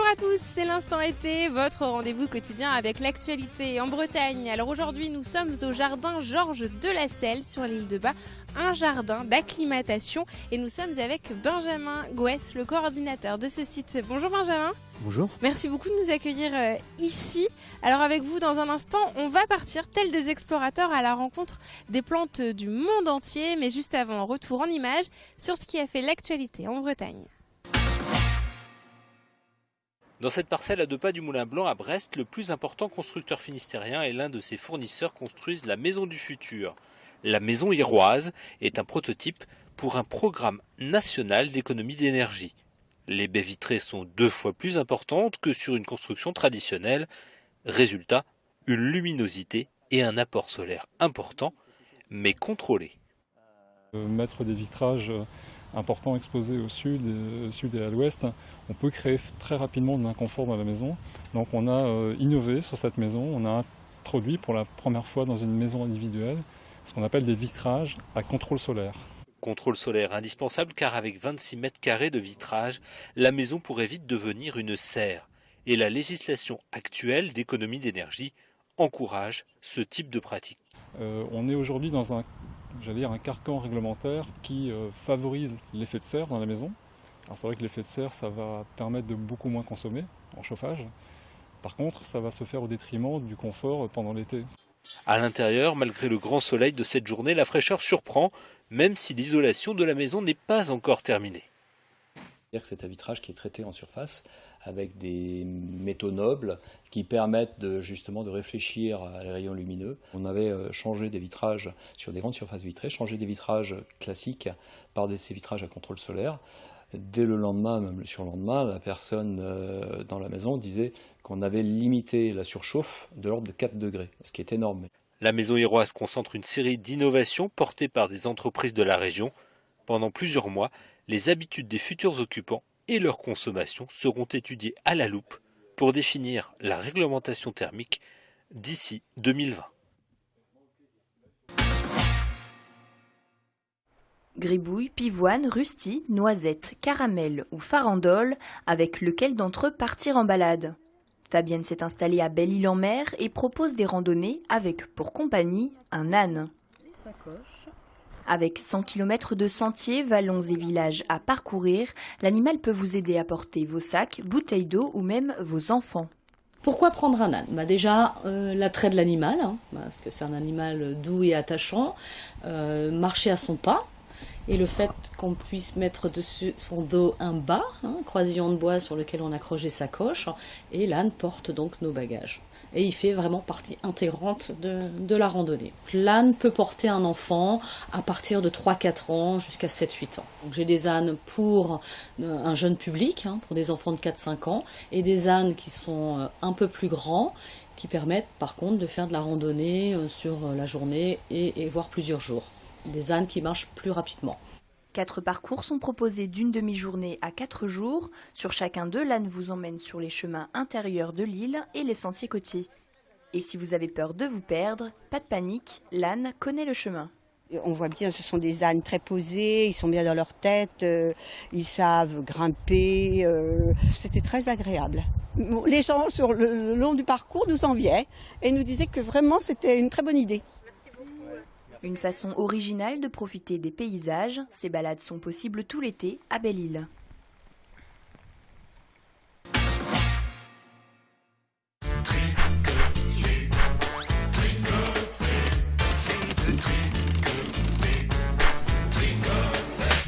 Bonjour à tous, c'est l'Instant été, votre rendez-vous quotidien avec l'actualité en Bretagne. Alors aujourd'hui, nous sommes au jardin Georges de la Selle sur l'île de Bas, un jardin d'acclimatation et nous sommes avec Benjamin Goès, le coordinateur de ce site. Bonjour Benjamin. Bonjour. Merci beaucoup de nous accueillir ici. Alors avec vous, dans un instant, on va partir tels des explorateurs à la rencontre des plantes du monde entier. Mais juste avant, retour en images sur ce qui a fait l'actualité en Bretagne. Dans cette parcelle à 2 pas du Moulin Blanc à Brest, le plus important constructeur finistérien et l'un de ses fournisseurs construisent la maison du futur. La maison Iroise est un prototype pour un programme national d'économie d'énergie. Les baies vitrées sont 2 fois plus importantes que sur une construction traditionnelle. Résultat, une luminosité et un apport solaire important, mais contrôlé. Mettre des vitrages importants exposés au sud et à l'ouest, on peut créer très rapidement de l'inconfort dans la maison. Donc on a innové sur cette maison, on a introduit pour la première fois dans une maison individuelle ce qu'on appelle des vitrages à contrôle solaire. Contrôle solaire indispensable car avec 26 mètres carrés de vitrage, la maison pourrait vite devenir une serre. Et la législation actuelle d'économie d'énergie encourage ce type de pratique. On est aujourd'hui dans un carcan réglementaire qui favorise l'effet de serre dans la maison. Alors c'est vrai que l'effet de serre, ça va permettre de beaucoup moins consommer en chauffage. Par contre, ça va se faire au détriment du confort pendant l'été. À l'intérieur, malgré le grand soleil de cette journée, la fraîcheur surprend, même si l'isolation de la maison n'est pas encore terminée. C'est un vitrage qui est traité en surface avec des métaux nobles qui permettent justement de réfléchir à les rayons lumineux. On avait changé des vitrages sur des grandes surfaces vitrées, changé des vitrages classiques par ces vitrages à contrôle solaire. Dès le lendemain, même le surlendemain, la personne dans la maison disait qu'on avait limité la surchauffe de l'ordre de 4 degrés, ce qui est énorme. La maison Iroise concentre une série d'innovations portées par des entreprises de la région. Pendant plusieurs mois, les habitudes des futurs occupants et leur consommation seront étudiées à la loupe pour définir la réglementation thermique d'ici 2020. Gribouille, pivoine, rustie, noisette, caramel ou farandole, avec lequel d'entre eux partir en balade. Fabienne s'est installée à Belle-Île-en-Mer et propose des randonnées avec, pour compagnie, un âne. Avec 100 km de sentiers, vallons et villages à parcourir, l'animal peut vous aider à porter vos sacs, bouteilles d'eau ou même vos enfants. Pourquoi prendre un âne ? Déjà, l'attrait de l'animal, parce que c'est un animal doux et attachant, marcher à son pas. Et le fait qu'on puisse mettre dessus son dos un bas, croisillon de bois sur lequel on accroche des sacoches, et l'âne porte donc nos bagages. Et il fait vraiment partie intégrante de la randonnée. L'âne peut porter un enfant à partir de 3-4 ans jusqu'à 7-8 ans. Donc j'ai des ânes pour un jeune public, pour des enfants de 4-5 ans, et des ânes qui sont un peu plus grands, qui permettent par contre de faire de la randonnée sur la journée et voire plusieurs jours. Des ânes qui marchent plus rapidement. 4 parcours sont proposés d'une demi-journée à 4 jours. Sur chacun d'eux, l'âne vous emmène sur les chemins intérieurs de l'île et les sentiers côtiers. Et si vous avez peur de vous perdre, pas de panique, l'âne connaît le chemin. On voit bien, ce sont des ânes très posés, ils sont bien dans leur tête, ils savent grimper, c'était très agréable. Les gens sur le long du parcours nous enviaient et nous disaient que vraiment c'était une très bonne idée. Une façon originale de profiter des paysages, ces balades sont possibles tout l'été à Belle-Île.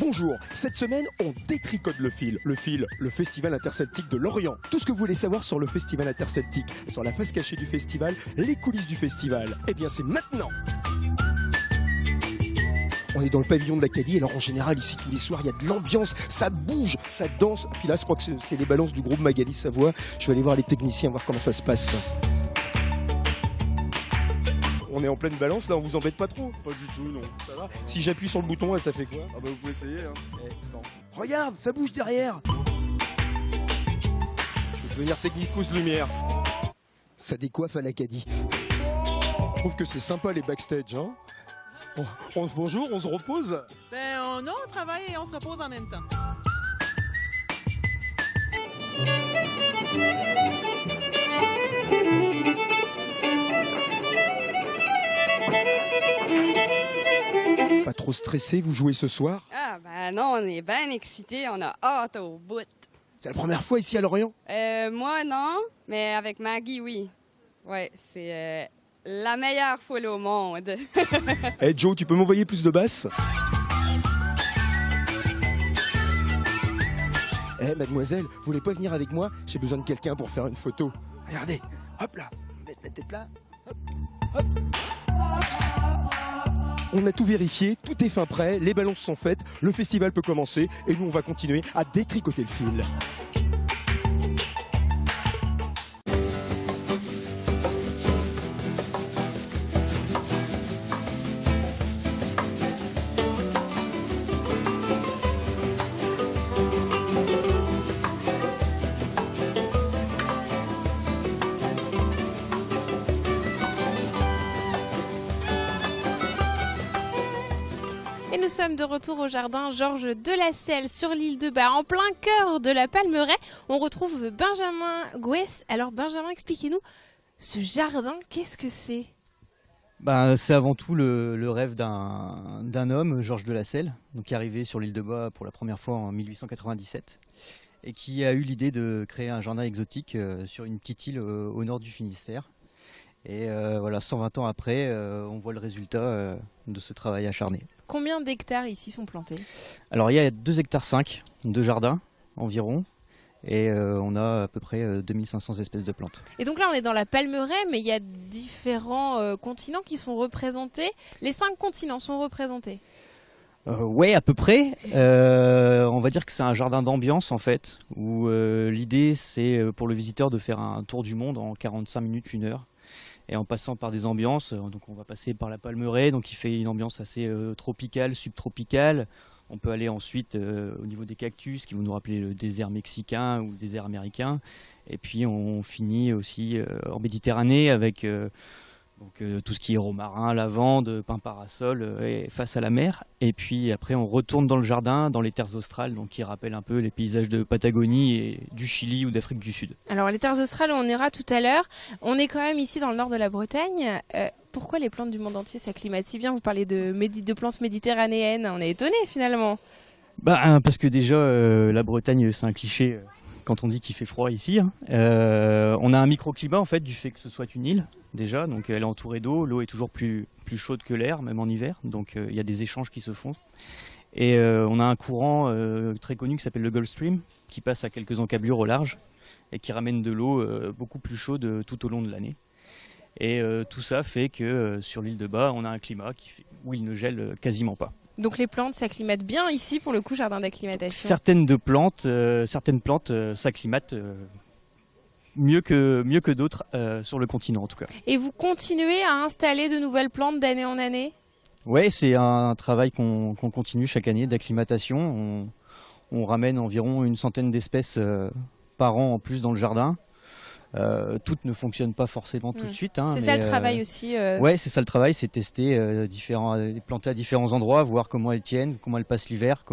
Bonjour, cette semaine on détricote le fil. Le Festival interceltique de Lorient. Tout ce que vous voulez savoir sur le Festival interceltique, sur la face cachée du festival, les coulisses du festival, eh bien c'est maintenant. On est dans le pavillon de l'Acadie, alors en général ici tous les soirs il y a de l'ambiance, ça bouge, ça danse. Puis là je crois que c'est les balances du groupe Magali Savoie. Je vais aller voir les techniciens, voir comment ça se passe. On est en pleine balance là, on vous embête pas trop? Pas du tout, non. Ça va? Si j'appuie sur le bouton là, ça fait quoi? Ah bah vous pouvez essayer. Regarde, ça bouge derrière. Je vais devenir technicus lumière. Ça décoiffe à l'Acadie. Je trouve que c'est sympa les backstage, hein. Bonjour, on se repose? Non, on travaille et on se repose en même temps. Pas trop stressé, vous jouez ce soir? Ah ben non, on est bien excités, on a hâte au bout. C'est la première fois ici à Lorient? Moi non, mais avec Maggie oui. Ouais, c'est la meilleure foule au monde. Eh Joe, tu peux m'envoyer plus de basses? Eh mademoiselle, vous voulez pas venir avec moi? J'ai besoin de quelqu'un pour faire une photo. Regardez, hop là, mettez la tête là, hop, hop. On a tout vérifié, tout est fin prêt, les balances sont faites, le festival peut commencer et nous on va continuer à détricoter le fil. Et nous sommes de retour au jardin Georges de la Selle sur l'île de Bas, en plein cœur de la Palmeraie. On retrouve Benjamin Gouès. Alors Benjamin, expliquez-nous, ce jardin, qu'est-ce que c'est? C'est avant tout le rêve d'un homme, Georges de la Selle, donc qui est arrivé sur l'île de Bas pour la première fois en 1897 et qui a eu l'idée de créer un jardin exotique sur une petite île au nord du Finistère. Et voilà, 120 ans après, on voit le résultat de ce travail acharné. Combien d'hectares ici sont plantés? Alors il y a 2,5 hectares de jardin environ. Et on a à peu près 2500 espèces de plantes. Et donc là, on est dans la Palmeraie, mais il y a différents continents qui sont représentés. Les 5 continents sont représentés. Ouais, à peu près. On va dire que c'est un jardin d'ambiance en fait, où l'idée c'est pour le visiteur de faire un tour du monde en 45 minutes, 1 heure. Et en passant par des ambiances, donc on va passer par la Palmeraie, donc il fait une ambiance assez tropicale, subtropicale. On peut aller ensuite au niveau des cactus qui vont nous rappeler le désert mexicain ou le désert américain. Et puis on finit aussi en Méditerranée avec tout ce qui est romarin, lavande, pin parasol et face à la mer. Et puis après on retourne dans le jardin, dans les terres australes, donc qui rappellent un peu les paysages de Patagonie et du Chili ou d'Afrique du Sud. Alors les terres australes, on ira tout à l'heure. On est quand même ici dans le nord de la Bretagne. Pourquoi les plantes du monde entier s'acclimatent si bien? Vous parlez de plantes méditerranéennes, on est étonnés finalement. Parce que déjà la Bretagne c'est un cliché quand on dit qu'il fait froid ici. On a un microclimat en fait du fait que ce soit une île déjà, donc elle est entourée d'eau, l'eau est toujours plus chaude que l'air, même en hiver, donc il y a des échanges qui se font. Et on a un courant très connu qui s'appelle le Gulf Stream, qui passe à quelques encablures au large et qui ramène de l'eau beaucoup plus chaude tout au long de l'année. Et tout ça fait que sur l'île de Bas, on a un climat où il ne gèle quasiment pas. Donc les plantes s'acclimatent bien ici pour le coup, jardin d'acclimatation. Certaines plantes s'acclimatent mieux que d'autres sur le continent en tout cas. Et vous continuez à installer de nouvelles plantes d'année en année? Ouais, c'est un travail qu'on continue chaque année d'acclimatation. On ramène environ 100 d'espèces par an en plus dans le jardin. Toutes ne fonctionnent pas forcément tout de suite. C'est ça le travail aussi. Ouais, c'est ça le travail, c'est tester les planter à différents endroits, voir comment elles tiennent, comment elles passent l'hiver,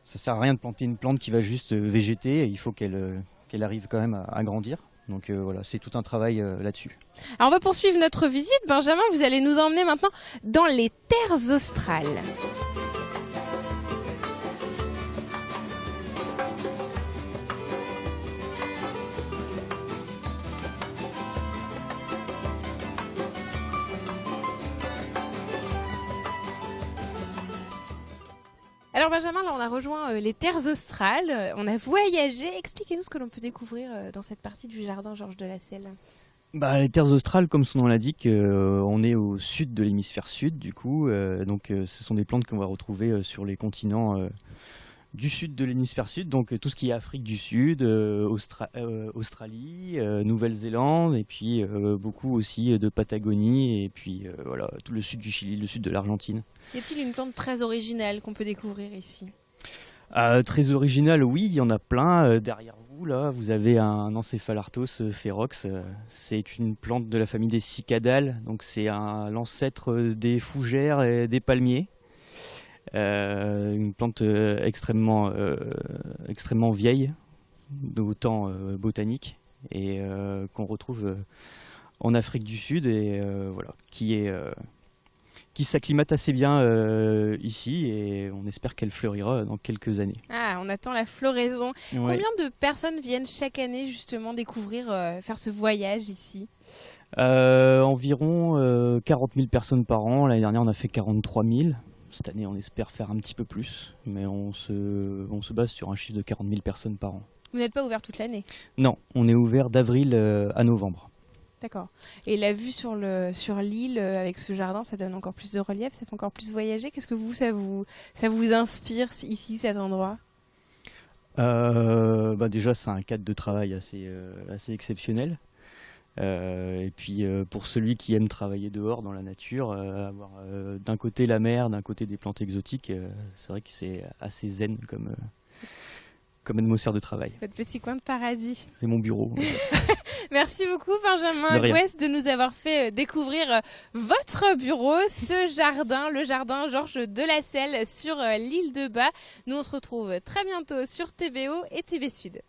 ça sert à rien de planter une plante qui va juste végéter, il faut qu'elle arrive quand même à grandir. Donc voilà, c'est tout un travail là-dessus. Alors on va poursuivre notre visite. Benjamin, vous allez nous emmener maintenant dans les terres australes. Alors Benjamin, là on a rejoint les terres australes, on a voyagé. Expliquez-nous ce que l'on peut découvrir dans cette partie du jardin Georges de la Selle. Les terres australes, comme son nom l'indique, on est au sud de l'hémisphère sud du coup. Donc ce sont des plantes qu'on va retrouver sur les continents du sud de l'hémisphère sud. Donc tout ce qui est Afrique du Sud, Australie, Nouvelle-Zélande et puis beaucoup aussi de Patagonie et puis voilà, tout le sud du Chili, le sud de l'Argentine. Y a-t-il une plante très originale qu'on peut découvrir ici? Très originale, oui, il y en a plein. Derrière vous, là, vous avez un Encéphalartos ferox. C'est une plante de la famille des cicadales. Donc c'est l'ancêtre des fougères et des palmiers. Une plante extrêmement vieille, nos temps botaniques et qu'on retrouve en Afrique du Sud et voilà, qui s'acclimate assez bien ici et on espère qu'elle fleurira dans quelques années. Ah, on attend la floraison. Ouais. Combien de personnes viennent chaque année justement découvrir, faire ce voyage ici? Environ 40 000 personnes par an. L'année dernière, on a fait 43 000. Cette année, on espère faire un petit peu plus, mais on se base sur un chiffre de 40 000 personnes par an. Vous n'êtes pas ouvert toute l'année? Non, on est ouvert d'avril à novembre. D'accord. Et la vue sur l'île avec ce jardin, ça donne encore plus de relief, ça fait encore plus voyager. Qu'est-ce que ça vous inspire ici, cet endroit? Déjà, c'est un cadre de travail assez exceptionnel. Et puis pour celui qui aime travailler dehors dans la nature, avoir d'un côté la mer, d'un côté des plantes exotiques, c'est vrai que c'est assez zen comme atmosphère de travail. C'est votre petit coin de paradis. C'est mon bureau. Merci beaucoup Benjamin Agouès de nous avoir fait découvrir votre bureau, ce jardin, le jardin Georges Delasselle sur l'île de Bas. Nous on se retrouve très bientôt sur TBO et TV Sud.